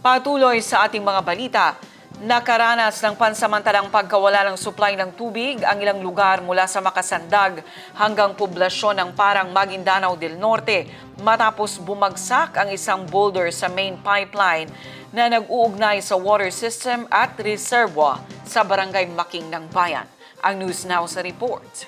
Patuloy sa ating mga balita, nakaranas ng pansamantalang pagkawala ng supply ng tubig ang ilang lugar mula sa Makasandag hanggang poblasyon ng Parang Maguindanao del Norte matapos bumagsak ang isang boulder sa main pipeline na nag-uugnay sa water system at reservoir sa Barangay Making ng Bayan. Ang News Now sa report.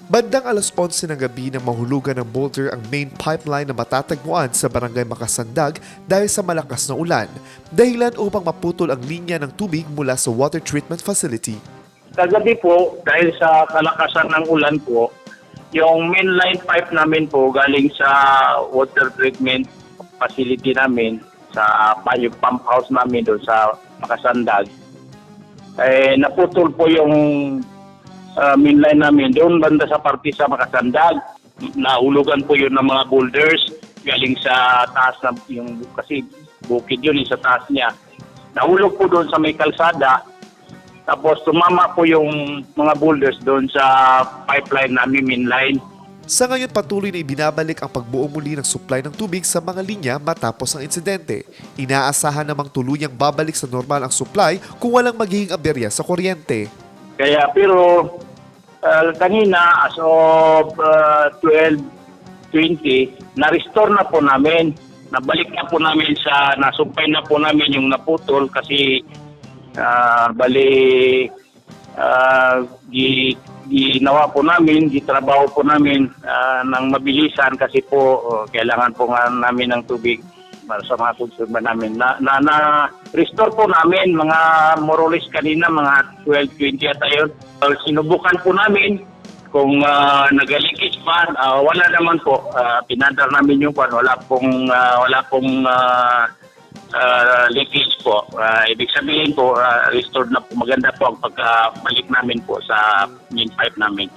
Bandang alas 11 ng gabi nang mahulugan ng boulder ang main pipeline na matatagpuan sa Barangay Makasandag dahil sa malakas na ulan, dahilan upang maputol ang linya ng tubig mula sa water treatment facility. Kagabi po, dahil sa kalakasan ng ulan po, yung mainline pipe namin po galing sa water treatment facility namin, sa yung pump house namin doon sa Makasandag, naputol po yung mainline namin doon banda sa parte sa Makasandag. Nahulugan po yun ng mga boulders galing sa taas na yung kasi bukid yun sa taas niya. Nahulog po doon sa may kalsada. Tapos tumama po yung mga boulders doon sa pipeline namin mainline. Sa ngayon patuloy na ibinabalik ang pagbuo muli ng supply ng tubig sa mga linya matapos ang insidente. Inaasahan namang tuluyang babalik sa normal ang supply kung walang magiging aberya sa kuryente. Kaya pero kanina as of 12:20, na-restore na po namin. Nabalik na po namin nasumpay na po namin yung naputol kasi ginawa po namin, gitrabaho po namin ng mabilisan kasi po kailangan po nga namin ng tubig para sa mga consumer namin. Na-restore po namin mga morolis kanina, mga 12:20 at ayun. Sinubukan po namin kung nagalikis pa, wala naman po. Pinadar namin yung kwan, wala pong leakage po. Ibig sabihin po, restored na po, maganda po ang pagkabalik namin po sa main pipe namin.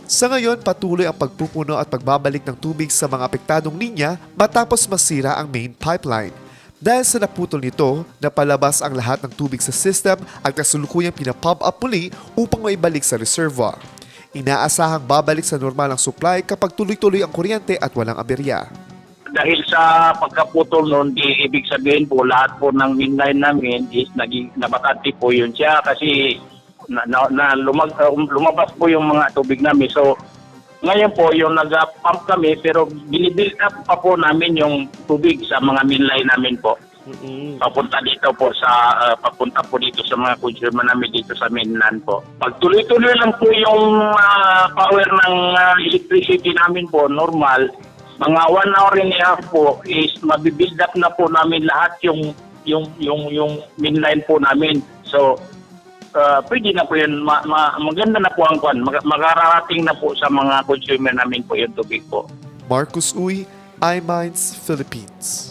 Sa ngayon, patuloy ang pagpupuno at pagbabalik ng tubig sa mga apektadong linya matapos masira ang main pipeline. Dahil sa naputol nito, napalabas ang lahat ng tubig sa system at kasulukuyang pinapump up muli upang maibalik sa reservoir. Inaasahang babalik sa normal ang supply kapag tuloy-tuloy ang kuryente at walang aberya. Dahil sa pagkaputol noon, ibig sabihin po lahat po ng mainline namin is nabakante po yun siya kasi lumabas po yung mga tubig namin. So, ngayon po yung nag-pump kami pero binibuild up pa po namin yung tubig sa mga mainline namin po. Papunta po dito sa mga consumer namin dito sa mainland po. Pag tuloy-tuloy lang po yung power ng electricity namin po, normal, mga 1 hour and a half po is mabibuild up na po namin lahat yung mainline po namin. So, pwede na po yun, maganda na po ang kwan, makararating na po sa mga consumer namin po yung tubig po. Marcus Uy, iMinds Philippines.